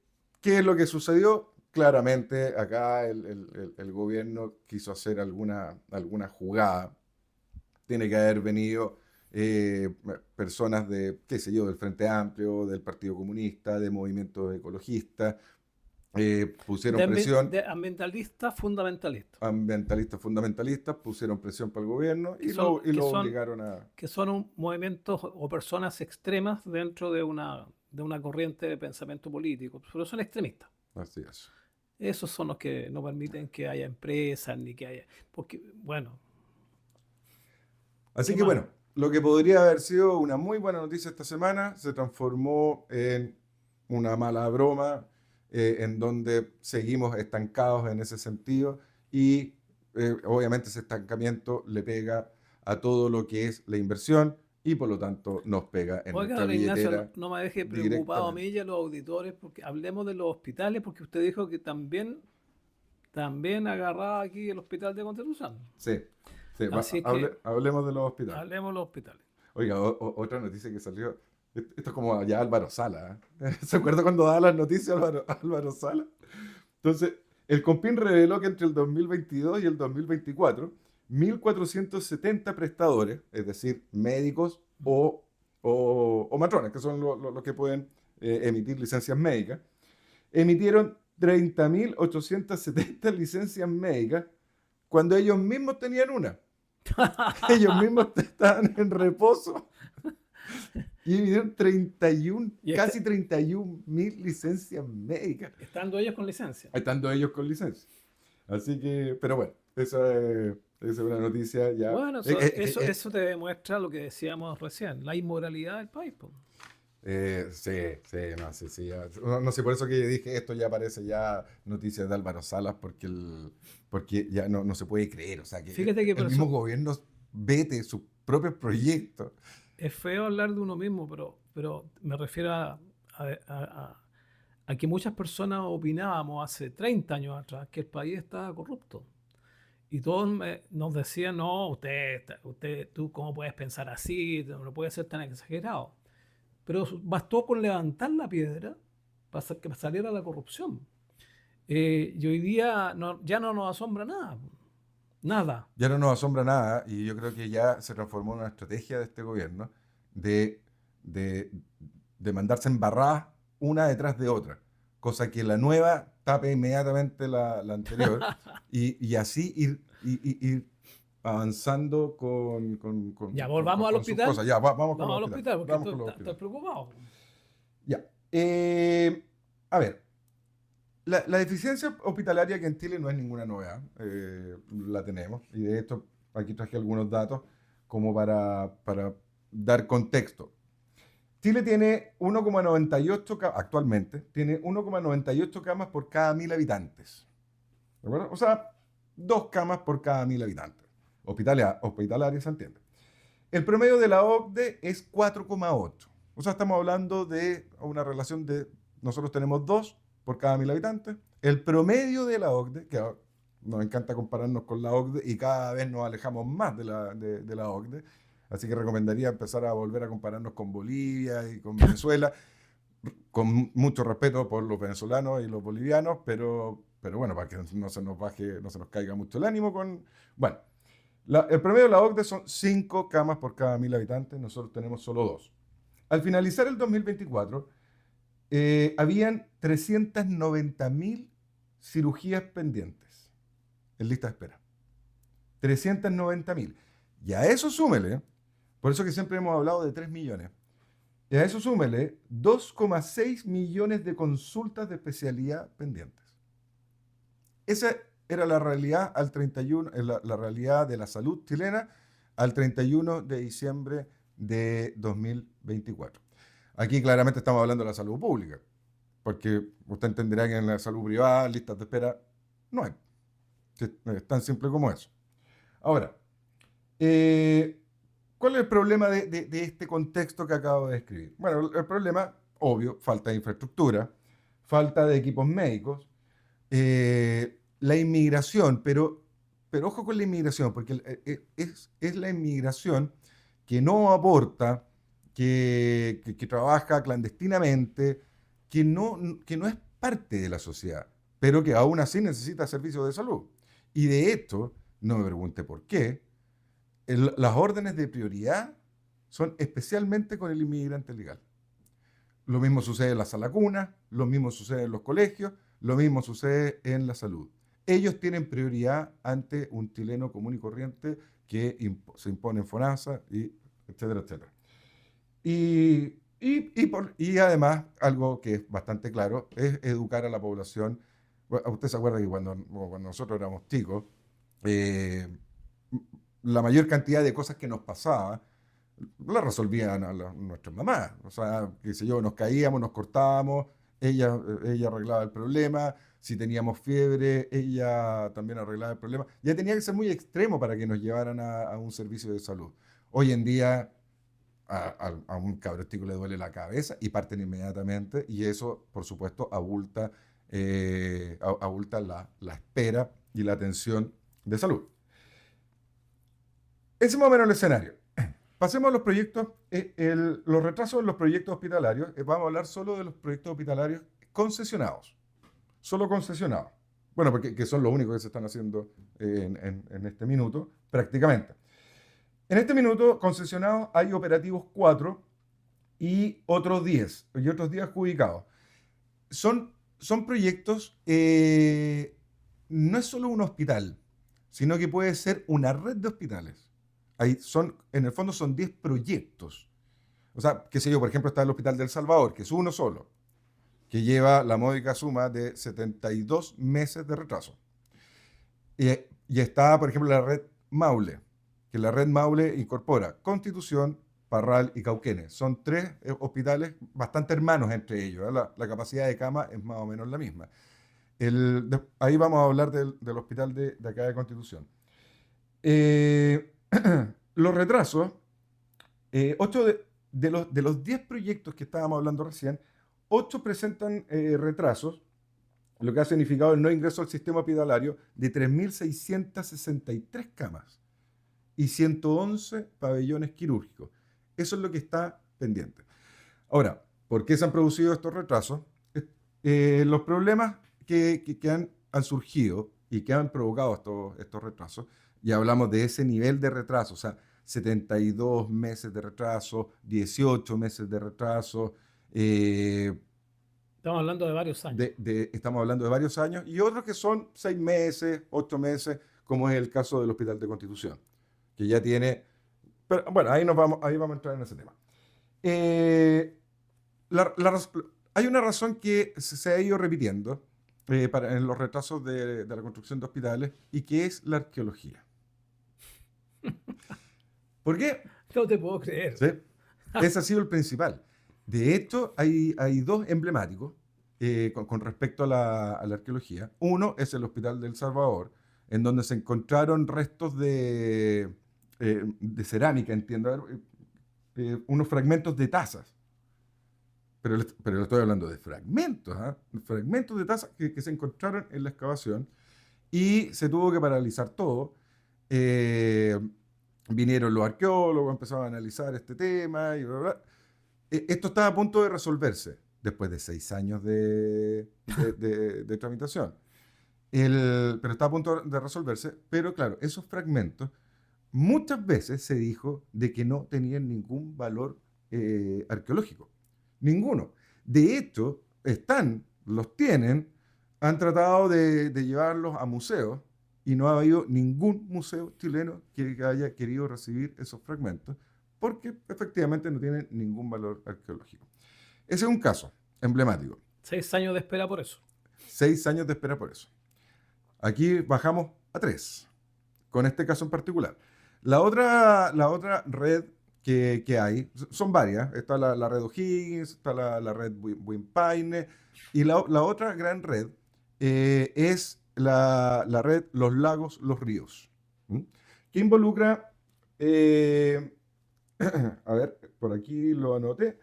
es lo que sucedió? Claramente acá el gobierno quiso hacer alguna jugada. Tiene que haber venido personas de, qué sé yo, del Frente Amplio, del Partido Comunista, de movimientos ecologistas, pusieron presión, De ambientalista, fundamentalista, ambientalistas fundamentalistas, pusieron presión para el gobierno que y lo obligaron a... que son movimientos o personas extremas dentro de una corriente de pensamiento político, pero son extremistas. Así es. Esos son los que no permiten que haya empresas ni que haya. Porque, bueno, Así ¿qué que más? bueno, lo que podría haber sido una muy buena noticia esta semana se transformó en una mala broma, en donde seguimos estancados en ese sentido y obviamente ese estancamiento le pega a todo lo que es la inversión y por lo tanto nos pega en Oiga, nuestra don Ignacio, no, billetera no me deje preocupado a mí directamente. y a los auditores, porque hablemos de los hospitales, porque usted dijo que también agarraba aquí el hospital de Constitución. Sí, sí, Así es que hablemos de los hospitales. hablemos de los hospitales. Oiga, otra noticia que salió, esto es como ya Álvaro Sala, ¿eh? ¿Se acuerda cuando daba las noticias Álvaro Sala? Entonces, el Compin reveló que entre el 2022 y el 2024, 1.470 prestadores, es decir, médicos o matrones, que son los que pueden emitir licencias médicas, emitieron 30.870 licencias médicas cuando ellos mismos tenían una. Ellos mismos estaban en reposo y emitieron 31, Y casi 31.000 licencias médicas, estando ellos con licencia. estando ellos con licencia. Así que, pero bueno, esa es una noticia ya. Bueno, eso te demuestra lo que decíamos recién, la inmoralidad del país, po. Sí, sí, no, sí, sí. No, no sé, por eso que dije esto ya parece ya noticias de Álvaro Salas, porque ya no se puede creer. O sea, que Fíjate que el por mismo eso gobierno vete sus propios proyectos. es feo hablar de uno mismo, pero me refiero a que muchas personas opinábamos hace 30 años atrás que el país estaba corrupto. Y todos nos decían, no, tú cómo puedes pensar así, no puedes ser tan exagerado. Pero bastó con levantar la piedra para que saliera la corrupción. Y hoy día ya no nos asombra nada. Nada. Ya no nos asombra nada y yo creo que ya se transformó en una estrategia de este gobierno de, de, de mandarse embarradas una detrás de otra, cosa que la nueva tape inmediatamente la anterior y así ir avanzando Ya, volvamos al con sus hospital. cosas. Ya, vamos con Vamos los al hospitales. hospital porque Vamos tú con los estás hospitales. preocupado. Ya. A ver, la deficiencia hospitalaria que en Chile no es ninguna novedad, la tenemos, y de hecho aquí traje algunos datos como para dar contexto. Chile tiene 1,98 actualmente, tiene 1,98 camas por cada 1.000 habitantes. ¿De acuerdo? O sea, 2 camas por cada 1.000 habitantes. Hospitalarias, ¿se entiende? El promedio de la OCDE es 4,8. O sea, estamos hablando de una relación de, nosotros tenemos 2 por cada 1.000 habitantes. El promedio de la OCDE, que nos encanta compararnos con la OCDE y cada vez nos alejamos más de la OCDE, así que recomendaría empezar a volver a compararnos con Bolivia y con Venezuela, con mucho respeto por los venezolanos y los bolivianos, pero bueno, para que no se nos baje, no se nos caiga mucho el ánimo con... Bueno, el promedio de la OCDE son 5 camas por cada 1.000 habitantes, nosotros tenemos solo 2. Al finalizar el 2024, habían 390.000 cirugías pendientes en lista de espera. 390.000. Y a eso súmele, por eso que siempre hemos hablado de 3 millones, y a eso súmele 2,6 millones de consultas de especialidad pendientes. Esa era la realidad al 31, la realidad de la salud chilena al 31 de diciembre de 2024. Aquí claramente estamos hablando de la salud pública, porque usted entenderá que en la salud privada listas de espera no hay. Es tan simple como eso. Ahora, ¿cuál es el problema de este contexto que acabo de describir? Bueno, el problema, obvio, falta de infraestructura, falta de equipos médicos, la inmigración, pero ojo con la inmigración, porque es la inmigración que no aporta, que trabaja clandestinamente, que no es parte de la sociedad, pero que aún así necesita servicios de salud. Y de hecho, no me pregunte por qué, las órdenes de prioridad son especialmente con el inmigrante legal. Lo mismo sucede en la sala cuna, lo mismo sucede en los colegios, lo mismo sucede en la salud. Ellos tienen prioridad ante un chileno común y corriente que se impone en FONASA, y etcétera, etcétera. Y además, algo que es bastante claro, es educar a la población. Bueno, usted se acuerda que cuando nosotros éramos chicos, eh, la mayor cantidad de cosas que nos pasaba la resolvían nuestras mamás. O sea, qué sé yo, nos caíamos, nos cortábamos, ella arreglaba el problema. Si teníamos fiebre, ella también arreglaba el problema. Ya tenía que ser muy extremo para que nos llevaran a un servicio de salud. Hoy en día a un cabro chico le duele la cabeza y parten inmediatamente, y eso, por supuesto, abulta la espera y la atención de salud. Ese es más o menos el escenario. Pasemos a los proyectos, los retrasos en los proyectos hospitalarios. Vamos a hablar solo de los proyectos hospitalarios concesionados. Solo concesionados. Bueno, porque que son los únicos que se están haciendo en este minuto, prácticamente. En este minuto, concesionados, hay operativos 4 y otros 10 adjudicados. Son proyectos, no es solo un hospital, sino que puede ser una red de hospitales. En el fondo son 10 proyectos. O sea, qué sé yo, por ejemplo, está el Hospital del Salvador, que es uno solo, que lleva la módica suma de 72 meses de retraso. Y está, por ejemplo, la red Maule, que la red Maule incorpora Constitución, Parral y Cauquenes. Son 3 hospitales bastante hermanos entre ellos, ¿eh? La capacidad de cama es más o menos la misma. Ahí vamos a hablar del hospital de acá de Constitución. Los retrasos, 8 de los 10 proyectos que estábamos hablando recién, 8 presentan retrasos, lo que ha significado el no ingreso al sistema hospitalario de 3.663 camas y 111 pabellones quirúrgicos. Eso es lo que está pendiente. Ahora, ¿por qué se han producido estos retrasos? Los problemas que han surgido y que han provocado estos retrasos, ya hablamos de ese nivel de retraso, o sea, 72 meses de retraso, 18 meses de retraso. Estamos hablando de varios años. Estamos hablando de varios años, y otros que son 6 meses, 8 meses, como es el caso del Hospital de Constitución, que ya tiene... Pero bueno, ahí vamos a entrar en ese tema. Hay una razón que se ha ido repitiendo en los retrasos de la construcción de hospitales, y que es la arqueología. ¿Por qué? No te puedo creer. ¿Sí? Ese ha sido el principal. De hecho, hay 2 emblemáticos con respecto a la arqueología. Uno es el Hospital del Salvador, en donde se encontraron restos de cerámica, entiendo, unos fragmentos de tazas. Pero le estoy hablando de fragmentos, ¿eh? Fragmentos de tazas que se encontraron en la excavación, y se tuvo que paralizar todo. Vinieron los arqueólogos, empezaron a analizar este tema y bla, bla. Esto estaba a punto de resolverse después de 6 años de tramitación. Pero estaba a punto de resolverse, pero claro, esos fragmentos muchas veces se dijo de que no tenían ningún valor arqueológico. Ninguno. De hecho, los tienen, han tratado de llevarlos a museos, y no ha habido ningún museo chileno que haya querido recibir esos fragmentos, porque efectivamente no tienen ningún valor arqueológico. Ese es un caso emblemático. 6 años de espera por eso. 6 años de espera por eso. Aquí bajamos a 3, con este caso en particular. La otra red que hay, son varias. Está la red O'Higgins, está la red Wimpaine, y la otra gran red es la red Los Lagos, Los Ríos, que involucra, a ver, por aquí lo anoté,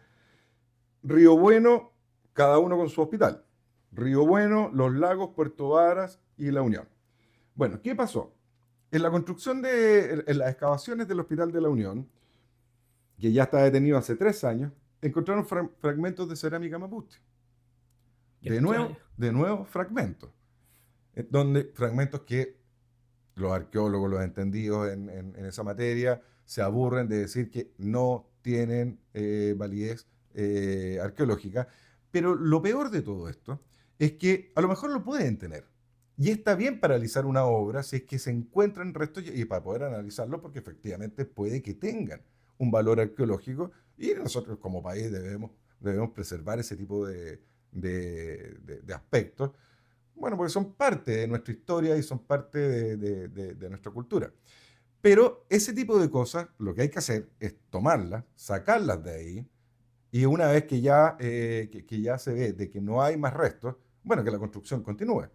Río Bueno, cada uno con su hospital. Río Bueno, Los Lagos, Puerto Varas y La Unión. Bueno, ¿qué pasó? En las excavaciones del Hospital de La Unión, que ya está detenido hace 3 años, encontraron fragmentos de cerámica mapuche. Qué extraño. De nuevo fragmentos. Donde fragmentos que los arqueólogos, los entendidos en esa materia, se aburren de decir que no tienen validez arqueológica. Pero lo peor de todo esto es que a lo mejor lo pueden tener. Y está bien paralizar una obra si es que se encuentran restos y para poder analizarlo, porque efectivamente puede que tengan un valor arqueológico y nosotros como país debemos preservar ese tipo de aspectos. Bueno, porque son parte de nuestra historia y son parte de nuestra cultura. Pero ese tipo de cosas, lo que hay que hacer es tomarlas, sacarlas de ahí, y una vez que ya se ve de que no hay más restos, bueno, que la construcción continúe.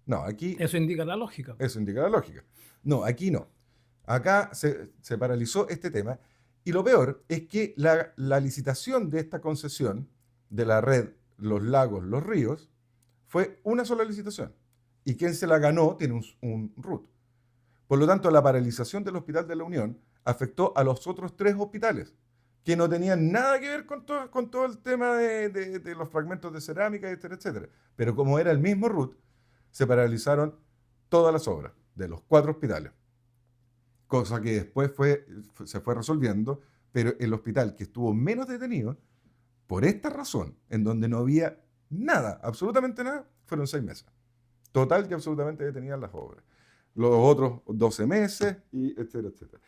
No, aquí Eso indica la lógica. eso indica la lógica. No, aquí no. Acá se paralizó este tema, y lo peor es que la licitación de esta concesión de la red Los Lagos, Los Ríos, fue una sola licitación. Y quien se la ganó tiene un RUT. Por lo tanto, la paralización del Hospital de la Unión afectó a los otros 3 hospitales, que no tenían nada que ver con todo el tema de los fragmentos de cerámica, etcétera, etcétera. Pero como era el mismo RUT, se paralizaron todas las obras de los 4 hospitales. Cosa que después se fue resolviendo, pero el hospital que estuvo menos detenido, por esta razón, en donde no había nada, absolutamente nada, fueron 6 meses. Total que absolutamente detenidas las obras. Los otros 12 meses, y etcétera, etcétera.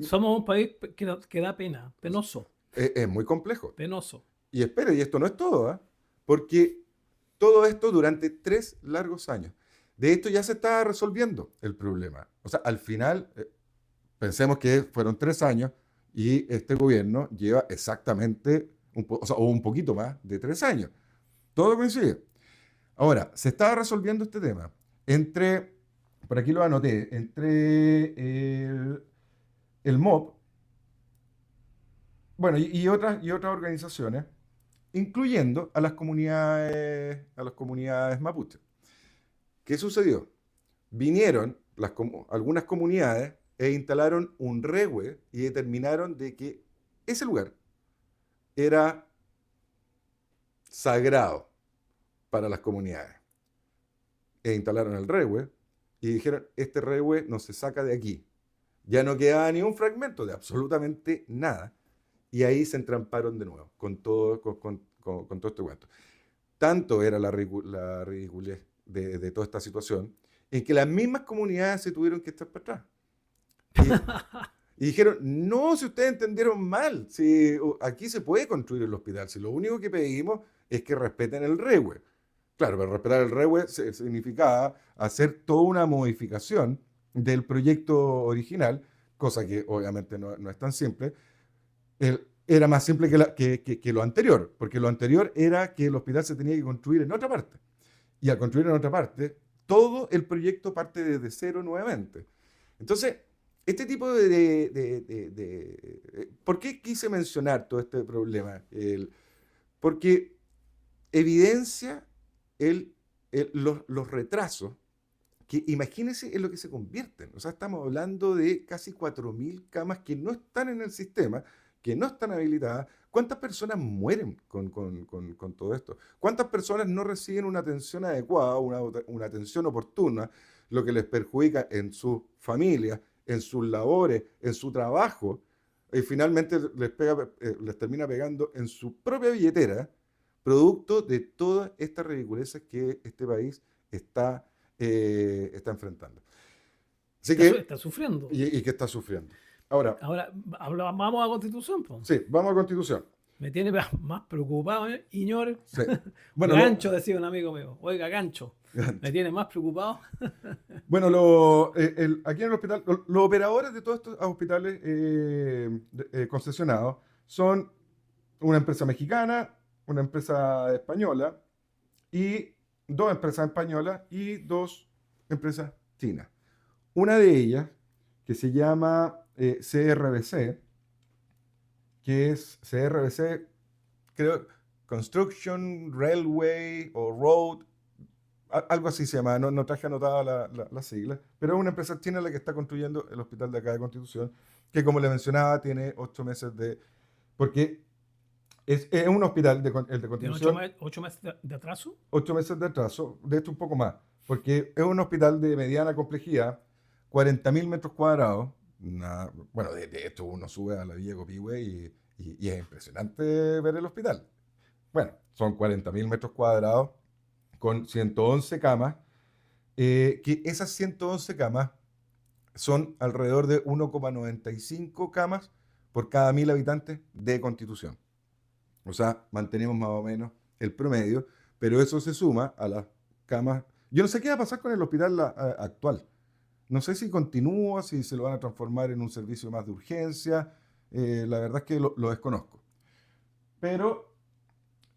Somos un país que da pena, penoso, Es muy complejo. penoso. Y espere, y esto no es todo, ¿ah? Porque todo esto durante 3 largos años. De esto ya se está resolviendo el problema. O sea, al final, pensemos que fueron 3 años y este gobierno lleva exactamente, o un poquito más de 3 años. Todo coincide. Ahora, se estaba resolviendo este tema entre, por aquí lo anoté, entre el MOP, bueno, y otras organizaciones, incluyendo a las comunidades mapuches. ¿Qué sucedió? Vinieron algunas comunidades e instalaron un rehue y determinaron de que ese lugar era sagrado para las comunidades. E instalaron el rehue y dijeron, este rehue no se saca de aquí. Ya no quedaba ni un fragmento de absolutamente nada. Y ahí se entramparon de nuevo con todo este cuento. Tanto era la ridiculez de toda esta situación, en que las mismas comunidades se tuvieron que echar para atrás. Y dijeron, no, si ustedes entendieron mal, si aquí se puede construir el hospital, si lo único que pedimos es que respeten el rehue. Claro, pero respetar el rehue significaba hacer toda una modificación del proyecto original, cosa que obviamente no es tan simple. Era más simple que lo anterior, porque lo anterior era que el hospital se tenía que construir en otra parte. Y al construir en otra parte, todo el proyecto parte desde cero nuevamente. Entonces, este tipo ¿por qué quise mencionar todo este problema? Porque evidencia los retrasos, que imagínense en lo que se convierten. O sea, estamos hablando de casi 4.000 camas que no están en el sistema, que no están habilitadas. ¿Cuántas personas mueren con todo esto? ¿Cuántas personas no reciben una atención adecuada, una atención oportuna, lo que les perjudica en sus familias, en sus labores, en su trabajo, y finalmente les termina pegando en su propia billetera, producto de todas estas ridiculeces que este país está enfrentando? Así que, Está sufriendo. y que está sufriendo. Ahora, Ahora, vamos a Constitución, po. sí, vamos a Constitución. Me tiene más preocupado, Iñor. Sí. Bueno, Gancho, decía un amigo mío. Oiga, Gancho. Me tiene más preocupado. bueno, aquí en el hospital, los operadores de todos estos hospitales concesionados son una empresa mexicana, una empresa española, y 2 empresas españolas y 2 empresas chinas. Una de ellas, que se llama CRBC, que es CRBC, creo, Construction, Railway o Road, algo así se llama, no traje anotada la sigla, pero es una empresa china la que está construyendo el hospital de acá de Constitución, que como le mencionaba tiene 8 meses porque Es un hospital, el de ¿Tiene Constitución, 8 meses de atraso? 8 meses de atraso, de hecho un poco más, porque es un hospital de mediana complejidad, 40.000 metros cuadrados. Bueno, de hecho uno sube a la Villa Copihue y es impresionante ver el hospital. Bueno, son 40.000 metros cuadrados con 111 camas, que esas 111 camas son alrededor de 1,95 camas por cada 1.000 habitantes de Constitución. O sea, mantenemos más o menos el promedio, pero eso se suma a las camas. Yo no sé qué va a pasar con el hospital actual. No sé si continúa, si se lo van a transformar en un servicio más de urgencia. La verdad es que lo desconozco. Pero,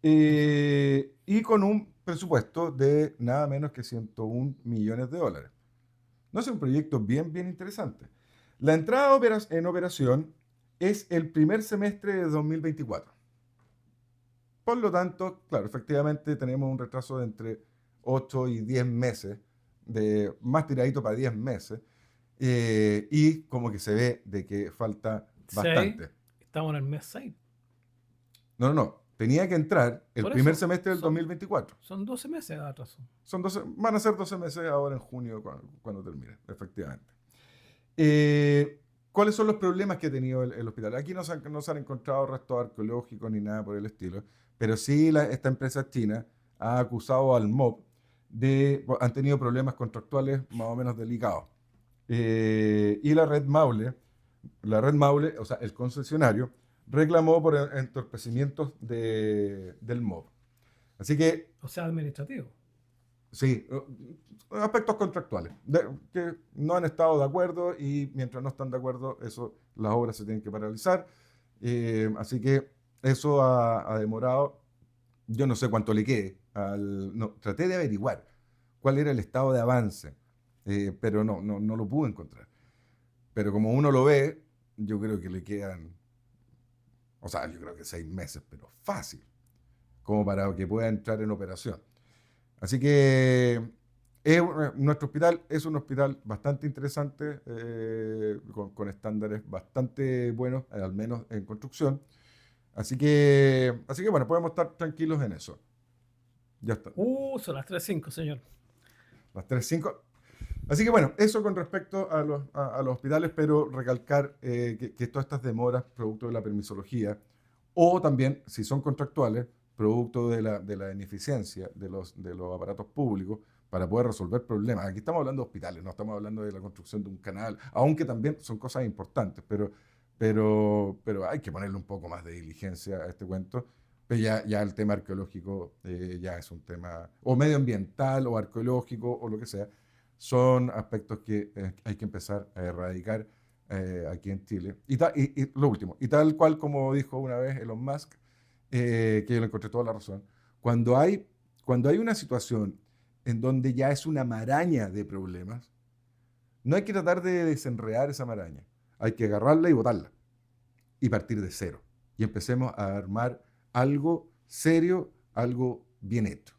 y con un presupuesto de nada menos que 101 millones de dólares. No es un proyecto bien, bien interesante. La entrada en operación es el primer semestre de 2024. Por lo tanto, claro, efectivamente tenemos un retraso de entre 8 y 10 meses, más tiradito para 10 meses, y como que se ve de que falta 6. bastante. Estamos en el mes 6. No, no, no. Tenía que entrar el Por primer eso, semestre del 2024. son 12 meses de atraso. Van a ser 12 meses ahora en junio cuando termine, efectivamente. ¿Cuáles son los problemas que ha tenido el hospital? Aquí no se han encontrado restos arqueológicos ni nada por el estilo, pero sí esta empresa china ha acusado al MOB han tenido problemas contractuales más o menos delicados. Y la red Maule, o sea, el concesionario, reclamó por entorpecimientos del MOB. Así que O sea, administrativo. sí, aspectos contractuales, que no han estado de acuerdo y mientras no están de acuerdo, las obras se tienen que paralizar. Así que eso ha demorado, yo no sé cuánto le quede. No, traté de averiguar cuál era el estado de avance, pero no lo pude encontrar. Pero como uno lo ve, yo creo que le quedan, o sea, yo creo que 6 meses, pero fácil, como para que pueda entrar en operación. Así que nuestro hospital es un hospital bastante interesante, con estándares bastante buenos, al menos en construcción. Así que bueno, podemos estar tranquilos en eso. Ya está, Son las 3:05, señor. las 3:05. Así que bueno, eso con respecto a los hospitales, pero recalcar que todas estas demoras, producto de la permisología, o también, si son contractuales, producto de la ineficiencia de los aparatos públicos para poder resolver problemas. Aquí estamos hablando de hospitales, no estamos hablando de la construcción de un canal, aunque también son cosas importantes, pero hay que ponerle un poco más de diligencia a este cuento. Pero ya el tema arqueológico ya es un tema, o medioambiental, o arqueológico, o lo que sea, son aspectos que hay que empezar a erradicar aquí en Chile. Y lo último, y tal cual como dijo una vez Elon Musk, que yo le encontré toda la razón, cuando hay una situación en donde ya es una maraña de problemas, no hay que tratar de desenredar esa maraña, hay que agarrarla y botarla y partir de cero. Y empecemos a armar algo serio, algo bien hecho,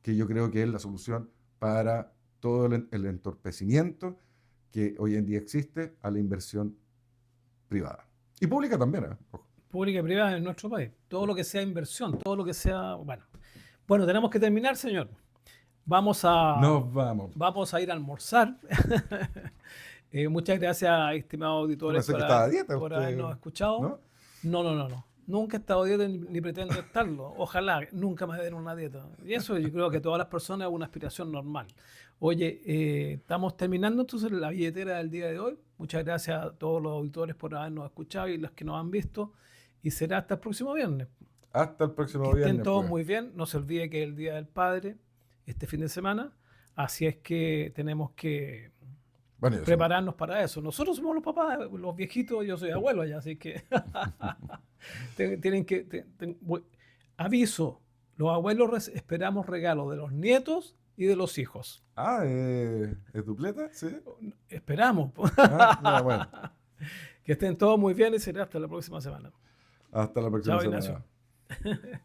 que yo creo que es la solución para todo el entorpecimiento que hoy en día existe a la inversión privada. Y pública también, ¿eh? Ojo. Pública y privada en nuestro país. Todo lo que sea inversión, todo lo que sea. Bueno, tenemos que terminar, señor. Vamos Nos vamos. a ir a almorzar. Muchas gracias, estimados Yo auditores, pensé que estaba a dieta por usted, habernos escuchado. ¿no? No. Nunca he estado a dieta ni pretendo estarlo. Ojalá nunca me den una dieta. Y eso yo creo que todas las personas es una aspiración normal. Oye, estamos terminando entonces la billetera del día de hoy. Muchas gracias a todos los auditores por habernos escuchado y los que nos han visto. Y será hasta el próximo viernes. Hasta el próximo Que viernes. estén todos pues. muy bien. No se olvide que es el Día del Padre este fin de semana. Así es que tenemos que Bueno, prepararnos para eso. Nosotros somos los papás, los viejitos, yo soy abuelo ya, así que tienen que... Aviso, los abuelos esperamos regalos de los nietos y de los hijos. ¿es dupleta? Sí. Esperamos. Ya, bueno. Que estén todos muy bien y será hasta la próxima semana. Hasta la próxima Chao, semana. Ignacio.